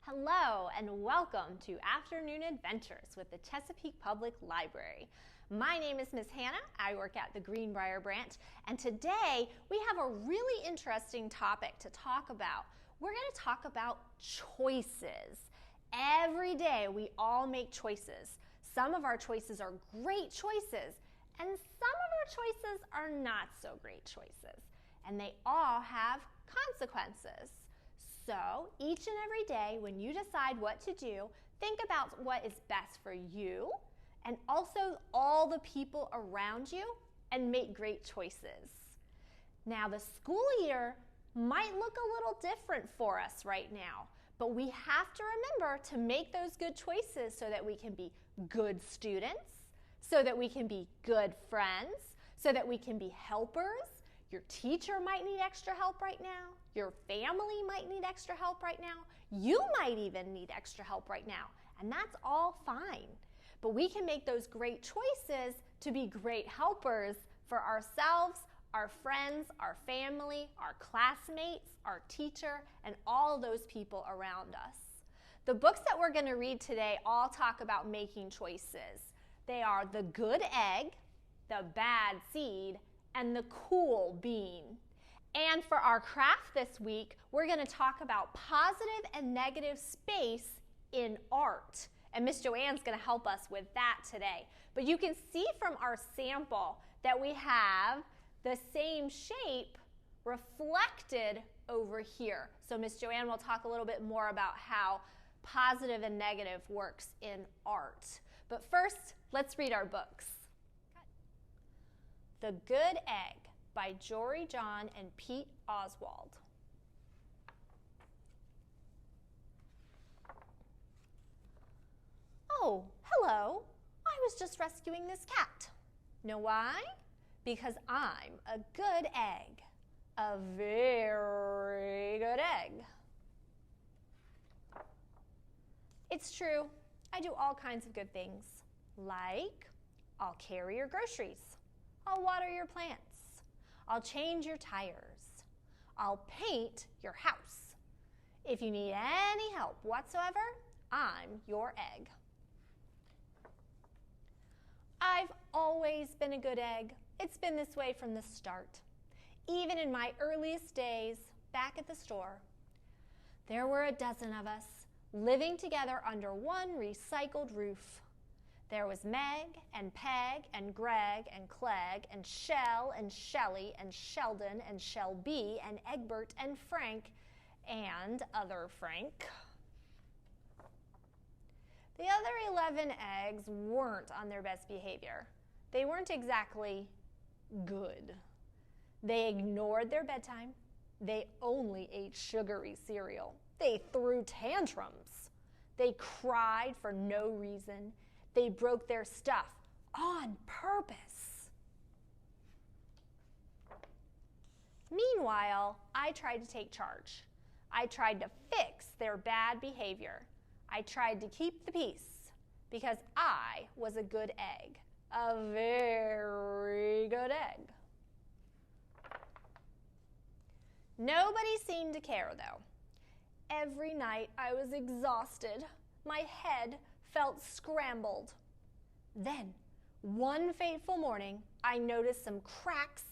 Hello and welcome to Afternoon Adventures with the Chesapeake Public Library. My name is Miss Hannah. I work at the Greenbrier branch, and today we have a really interesting topic to talk about. We're going to talk about choices. Every day we all make choices. Some of our choices are great choices, and some of our choices are not so great choices, and they all have consequences. So each and every day when you decide what to do, think about what is best for you and also all the people around you and make great choices. Now the school year might look a little different for us right now, but we have to remember to make those good choices so that we can be good students, so that we can be good friends, so that we can be helpers. Your teacher might need extra help right now. Your family might need extra help right now. You might even need extra help right now, and that's all fine. But we can make those great choices to be great helpers for ourselves, our friends, our family, our classmates, our teacher, and all those people around us. The books that we're going to read today all talk about making choices. They are The Good Egg, The Bad Seed, and The Cool Bean. And for our craft this week, we're going to talk about positive and negative space in art. And Miss Joanne's going to help us with that today. But you can see from our sample that we have the same shape reflected over here. So Miss Joanne will talk a little bit more about how positive and negative works in art. But first, let's read our books. The Good Egg by Jory John and Pete Oswald. Oh, hello. I was just rescuing this cat. Know why? Because I'm a good egg. A very good egg. It's true. I do all kinds of good things. Like, I'll carry your groceries. I'll water your plants. I'll change your tires. I'll paint your house. If you need any help whatsoever, I'm your egg. I've always been a good egg. It's been this way from the start. Even in my earliest days back at the store, there were a dozen of us living together under one recycled roof. There was Meg and Peg and Greg and Clegg and Shell and Shelly and Sheldon and Shelby and Egbert and Frank and other Frank. The other 11 eggs weren't on their best behavior. They weren't exactly good. They ignored their bedtime. They only ate sugary cereal. They threw tantrums. They cried for no reason. They broke their stuff on purpose. Meanwhile, I tried to take charge. I tried to fix their bad behavior. I tried to keep the peace because I was a good egg, a very good egg. Nobody seemed to care, though. Every night I was exhausted. My head felt scrambled. Then, one fateful morning, I noticed some cracks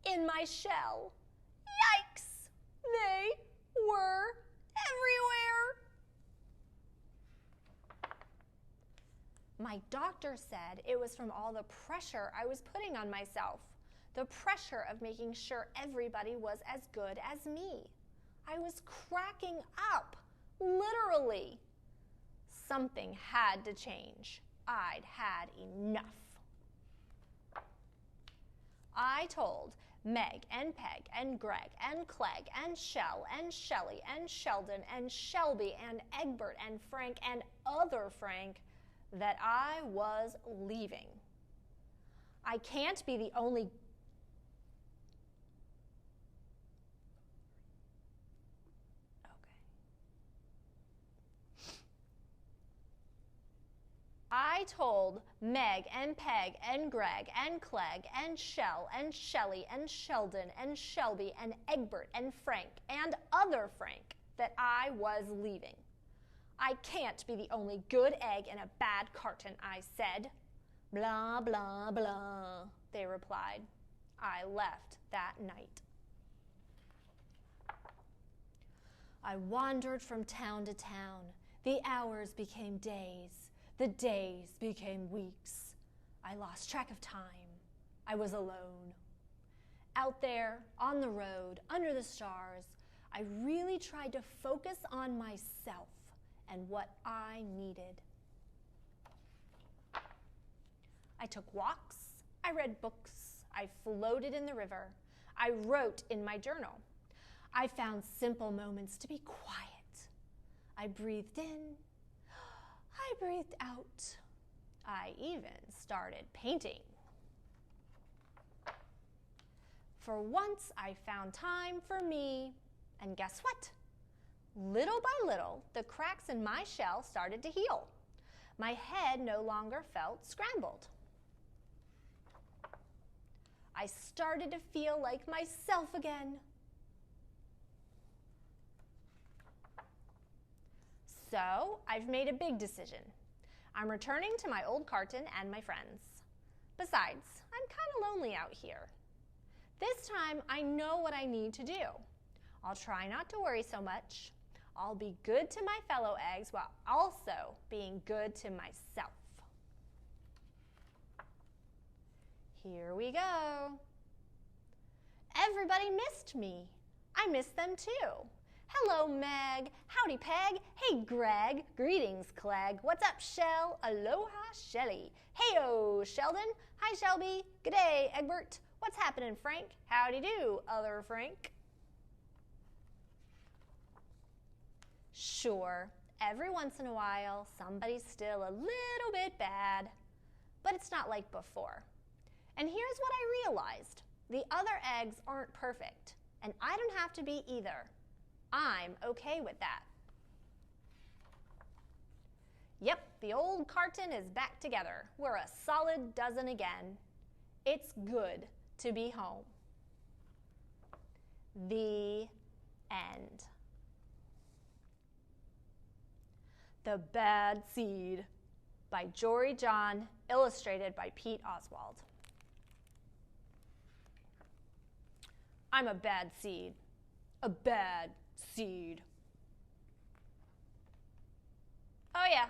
in my shell. Yikes! They were everywhere. My doctor said it was from all the pressure I was putting on myself, the pressure of making sure everybody was as good as me. I was cracking up, literally. Something had to change. I'd had enough. I told Meg and Peg and Greg and Clegg and Shell and Shelly and Sheldon and Shelby and Egbert and Frank and other Frank that I was leaving. I can't be the only I told Meg and Peg and Greg and Clegg and Shell and Shelly and Sheldon and Shelby and Egbert and Frank and other Frank that I was leaving. I can't be the only good egg in a bad carton, I said. Blah, blah, blah, they replied. I left that night. I wandered from town to town. The hours became days. The days became weeks. I lost track of time. I was alone. Out there, on the road, under the stars, I really tried to focus on myself and what I needed. I took walks. I read books. I floated in the river. I wrote in my journal. I found simple moments to be quiet. I breathed in. I breathed out. I even started painting. For once, I found time for me. And guess what? Little by little, the cracks in my shell started to heal. My head no longer felt scrambled. I started to feel like myself again. So, I've made a big decision. I'm returning to my old carton and my friends. Besides, I'm kind of lonely out here. This time, I know what I need to do. I'll try not to worry so much. I'll be good to my fellow eggs while also being good to myself. Here we go. Everybody missed me. I missed them too. Hello, Meg. Howdy, Peg. Hey, Greg. Greetings, Clegg. What's up, Shell? Aloha, Shelly. Heyo, Sheldon. Hi, Shelby. G'day, Egbert. What's happening, Frank? Howdy do, other Frank. Sure, every once in a while, somebody's still a little bit bad, but it's not like before. And here's what I realized. The other eggs aren't perfect, and I don't have to be either. I'm okay with that. Yep, the old carton is back together. We're a solid dozen again. It's good to be home. The end. The Bad Seed by Jory John, illustrated by Pete Oswald. I'm a bad seed. A bad seed. Oh yeah,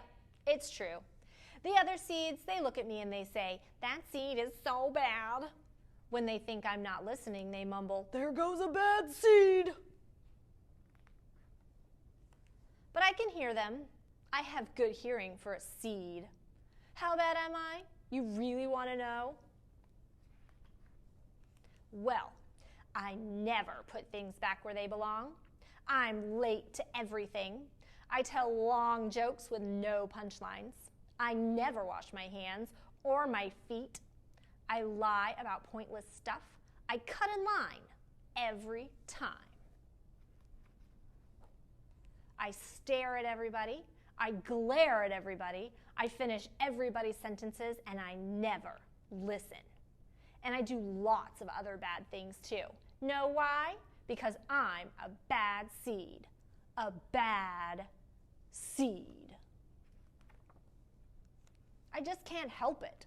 it's true. The other seeds, they look at me and they say, that seed is so bad. When they think I'm not listening, they mumble, there goes a bad seed. But I can hear them. I have good hearing for a seed. How bad am I? You really want to know? Well, I never put things back where they belong. I'm late to everything. I tell long jokes with no punchlines. I never wash my hands or my feet. I lie about pointless stuff. I cut in line every time. I stare at everybody. I glare at everybody. I finish everybody's sentences, and I never listen. And I do lots of other bad things too. Know why? Because I'm a bad seed. A bad seed. I just can't help it.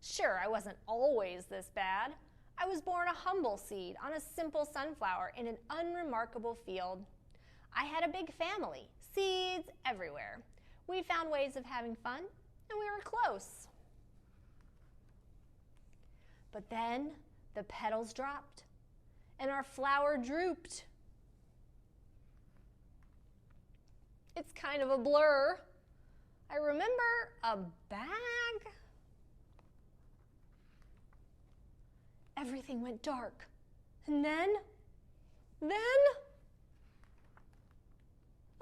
Sure, I wasn't always this bad. I was born a humble seed on a simple sunflower in an unremarkable field. I had a big family, seeds everywhere. We found ways of having fun, and we were close. But then the petals dropped, and our flower drooped. It's kind of a blur. I remember a bag. Everything went dark. And then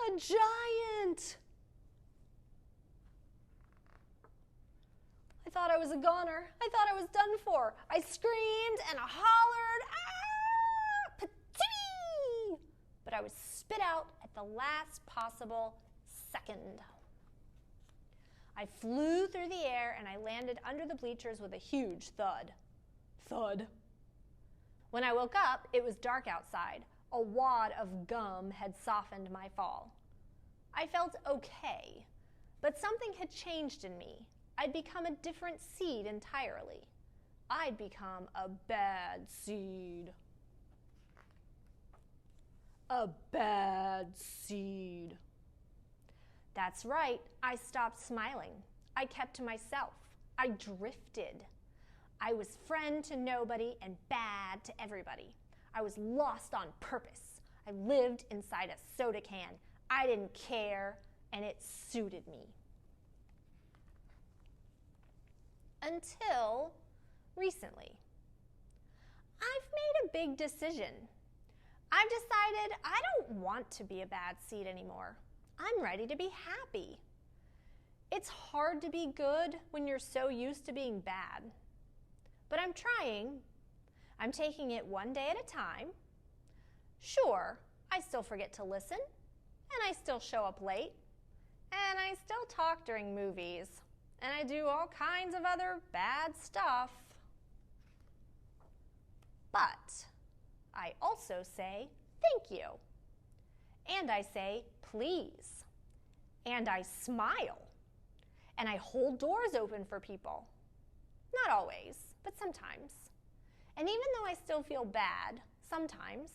a giant. I thought I was a goner. I thought I was done for. I screamed and I hollered, ah, patee! But I was spit out at the last possible second. I flew through the air and I landed under the bleachers with a huge thud. Thud. When I woke up, it was dark outside. A wad of gum had softened my fall. I felt okay, but something had changed in me. I'd become a different seed entirely. I'd become a bad seed. A bad seed. That's right, I stopped smiling. I kept to myself. I drifted. I was friend to nobody and bad to everybody. I was lost on purpose. I lived inside a soda can. I didn't care, and it suited me. Until recently. I've made a big decision. I've decided I don't want to be a bad seed anymore. I'm ready to be happy. It's hard to be good when you're so used to being bad. But I'm trying. I'm taking it one day at a time. Sure, I still forget to listen, and I still show up late, and I still talk during movies, and I do all kinds of other bad stuff. But I also say thank you, and I say please, and I smile, and I hold doors open for people. Not always, but sometimes. And even though I still feel bad sometimes,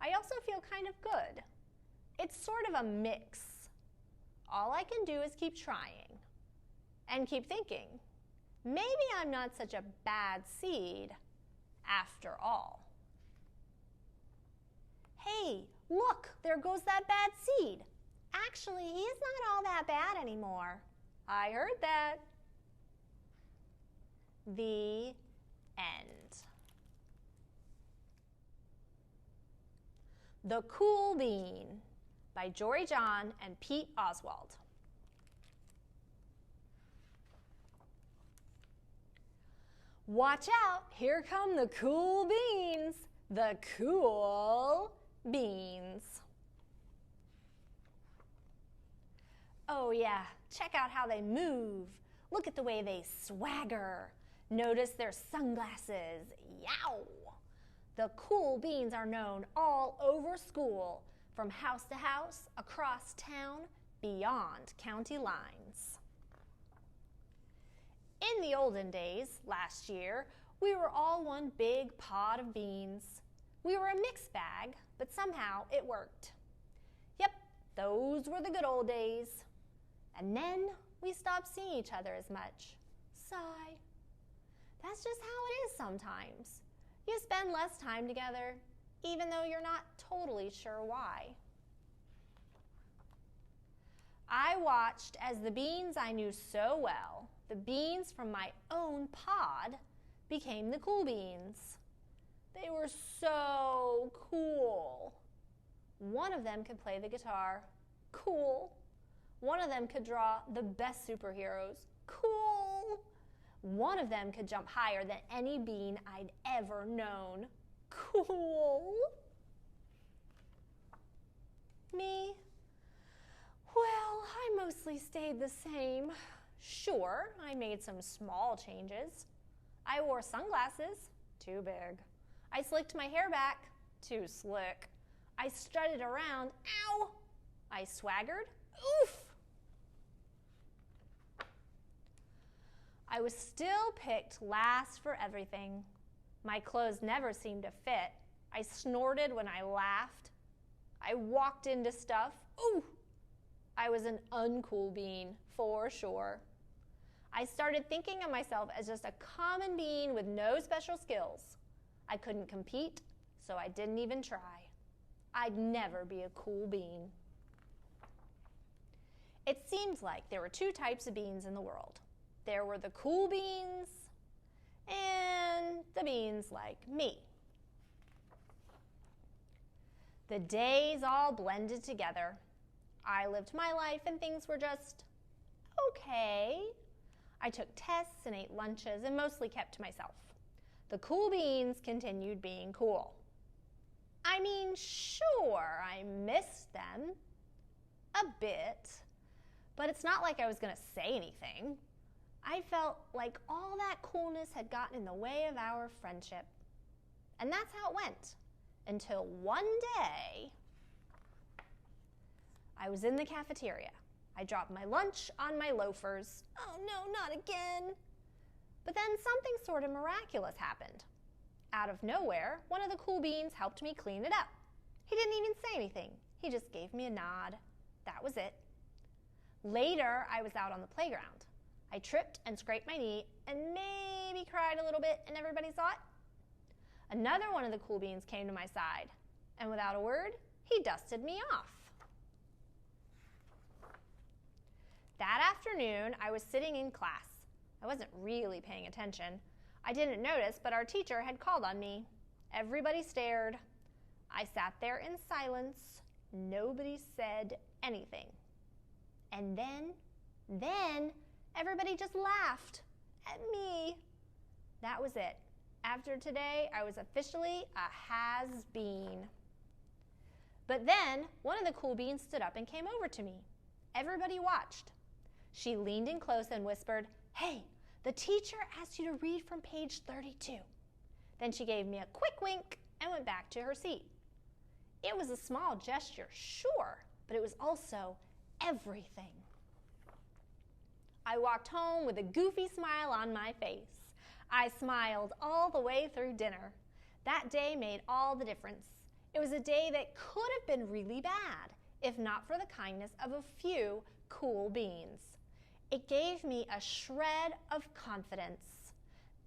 I also feel kind of good. It's sort of a mix. All I can do is keep trying and keep thinking, maybe I'm not such a bad seed after all. Hey, look, there goes that bad seed. Actually, he's not all that bad anymore. I heard that. The end. The Cool Bean by Jory John and Pete Oswald. Watch out, here come the cool beans. The cool beans. Oh yeah, check out how they move. Look at the way they swagger. Notice their sunglasses. Yow! The cool beans are known all over school, from house to house, across town, beyond county lines. In the olden days, last year, we were all one big pot of beans. We were a mixed bag, but somehow it worked. Yep, those were the good old days. And then we stopped seeing each other as much. Sigh. That's just how it is sometimes. You spend less time together, even though you're not totally sure why. I watched as the beans I knew so well, the beans from my own pod, became the cool beans. They were so cool. One of them could play the guitar. Cool. One of them could draw the best superheroes. Cool. One of them could jump higher than any bean I'd ever known. Cool. Me? Well, I mostly stayed the same. Sure, I made some small changes. I wore sunglasses. Too big. I slicked my hair back. Too slick. I strutted around. Ow! I swaggered. Oof! I was still picked last for everything. My clothes never seemed to fit. I snorted when I laughed. I walked into stuff. Ooh! I was an uncool bean, for sure. I started thinking of myself as just a common bean with no special skills. I couldn't compete, so I didn't even try. I'd never be a cool bean. It seems like there were two types of beans in the world. There were the cool beans and the beans like me. The days all blended together. I lived my life and things were just okay. I took tests and ate lunches and mostly kept to myself. The cool beans continued being cool. I mean, sure, I missed them a bit, but it's not like I was going to say anything. I felt like all that coolness had gotten in the way of our friendship. And that's how it went. Until one day, I was in the cafeteria. I dropped my lunch on my loafers. Oh no, not again. But then something sort of miraculous happened. Out of nowhere, one of the cool beans helped me clean it up. He didn't even say anything. He just gave me a nod. That was it. Later, I was out on the playground. I tripped and scraped my knee and maybe cried a little bit, and everybody saw it. Another one of the cool beans came to my side, and without a word, he dusted me off. That afternoon, I was sitting in class. I wasn't really paying attention. I didn't notice, but our teacher had called on me. Everybody stared. I sat there in silence. Nobody said anything. And then, everybody just laughed at me. That was it. After today, I was officially a has-been. But then, one of the cool beans stood up and came over to me. Everybody watched. She leaned in close and whispered, "Hey, the teacher asked you to read from page 32. Then she gave me a quick wink and went back to her seat. It was a small gesture, sure, but it was also everything. I walked home with a goofy smile on my face. I smiled all the way through dinner. That day made all the difference. It was a day that could have been really bad, if not for the kindness of a few cool beans. It gave me a shred of confidence.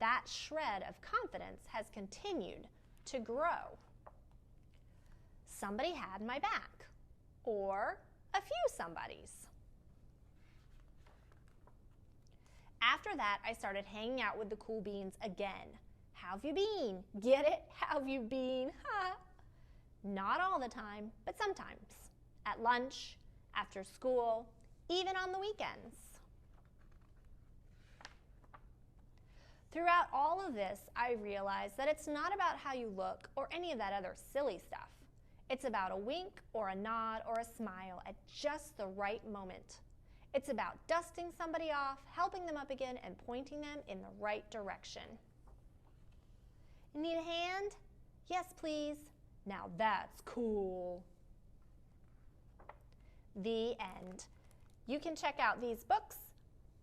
That shred of confidence has continued to grow. Somebody had my back, or a few somebodies. After that, I started hanging out with the cool beans again. How've you been? Get it? How've you been? Ha! Not all the time, but sometimes. At lunch, after school, even on the weekends. Throughout all of this, I realized that it's not about how you look or any of that other silly stuff. It's about a wink or a nod or a smile at just the right moment. It's about dusting somebody off, helping them up again, and pointing them in the right direction. Need a hand? Yes, please. Now that's cool. The end. You can check out these books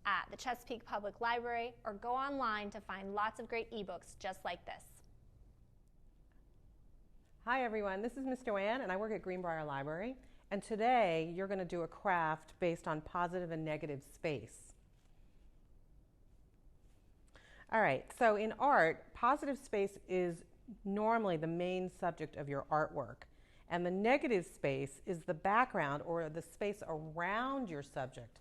at the Chesapeake Public Library or go online to find lots of great ebooks just like this. Hi everyone, this is Miss Joanne and I work at Greenbrier Library, and today you're going to do a craft based on positive and negative space. All right, so in art, positive space is normally the main subject of your artwork, and the negative space is the background or the space around your subject.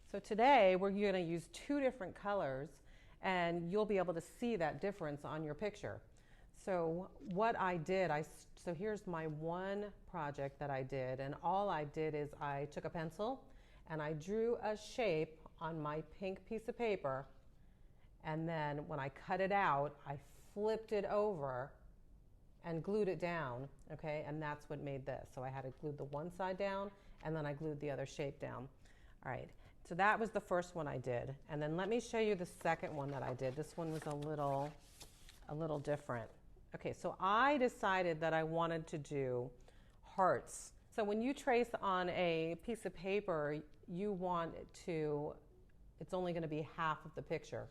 So today we're going to use two different colors and you'll be able to see that difference on your picture. So what I did, so here's my one project that I did, and all I did is I took a pencil and I drew a shape on my pink piece of paper, and then when I cut it out, I flipped it over and glued it down, okay? And that's what made this. So I had to glue the one side down and then I glued the other shape down. All right. So that was the first one I did. And then let me show you the second one that I did. This one was a little different. Okay, so I decided that I wanted to do hearts. So when you trace on a piece of paper, you want it to, it's only going to be half of the picture.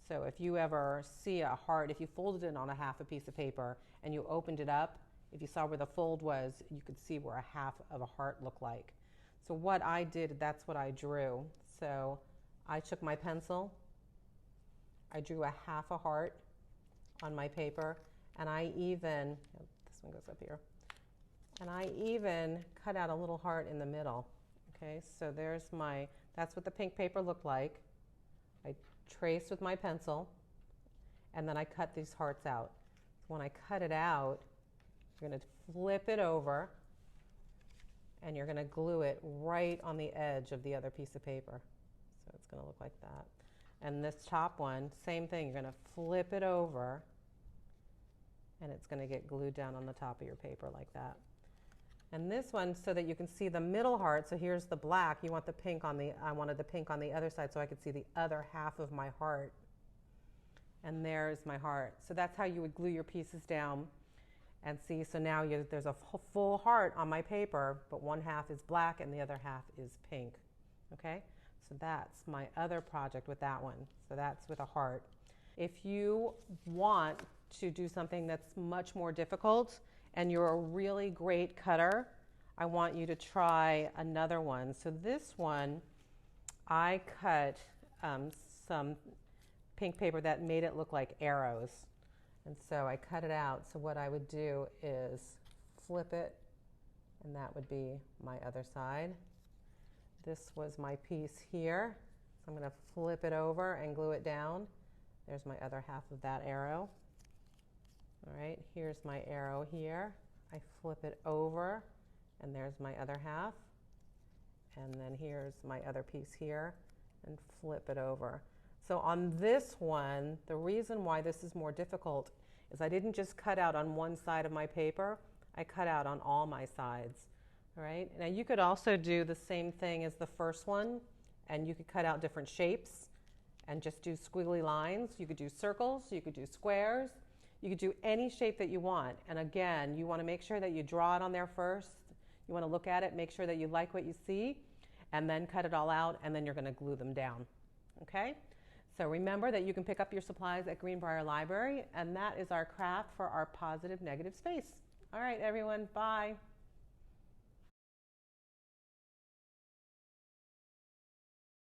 So if you ever see a heart, if you folded it on a half a piece of paper and you opened it up, if you saw where the fold was, you could see where a half of a heart looked like. So what I did, that's what I drew. So I took my pencil, I drew a half a heart on my paper, and I even, this one goes up here, and I even cut out a little heart in the middle. Okay, so there's that's what the pink paper looked like. I traced with my pencil, and then I cut these hearts out. So when I cut it out, you're going to flip it over, and you're going to glue it right on the edge of the other piece of paper. So it's going to look like that. And this top one, same thing. You're going to flip it over, and it's going to get glued down on the top of your paper like that. And this one, so that you can see the middle heart, so here's the black. You want the pink on I wanted the pink on the other side so I could see the other half of my heart. And there's my heart. So that's how you would glue your pieces down. And see, so now there's a full heart on my paper, but one half is black and the other half is pink. Okay, so that's my other project with that one. So that's with a heart. If you want to do something that's much more difficult and you're a really great cutter, I want you to try another one. So this one, I cut some pink paper that made it look like arrows. And so I cut it out. So what I would do is flip it, and that would be my other side. This was my piece here. So I'm going to flip it over and glue it down. There's my other half of that arrow. All right, here's my arrow here. I flip it over, and there's my other half. And then here's my other piece here, and flip it over. So on this one, the reason why this is more difficult is I didn't just cut out on one side of my paper, I cut out on all my sides. All right, now you could also do the same thing as the first one, and you could cut out different shapes and just do squiggly lines. You could do circles, you could do squares, you could do any shape that you want. And again, you want to make sure that you draw it on there first. You want to look at it, make sure that you like what you see, and then cut it all out, and then you're going to glue them down. Okay? So remember that you can pick up your supplies at Greenbrier Library, and that is our craft for our positive negative space. All right, everyone, bye.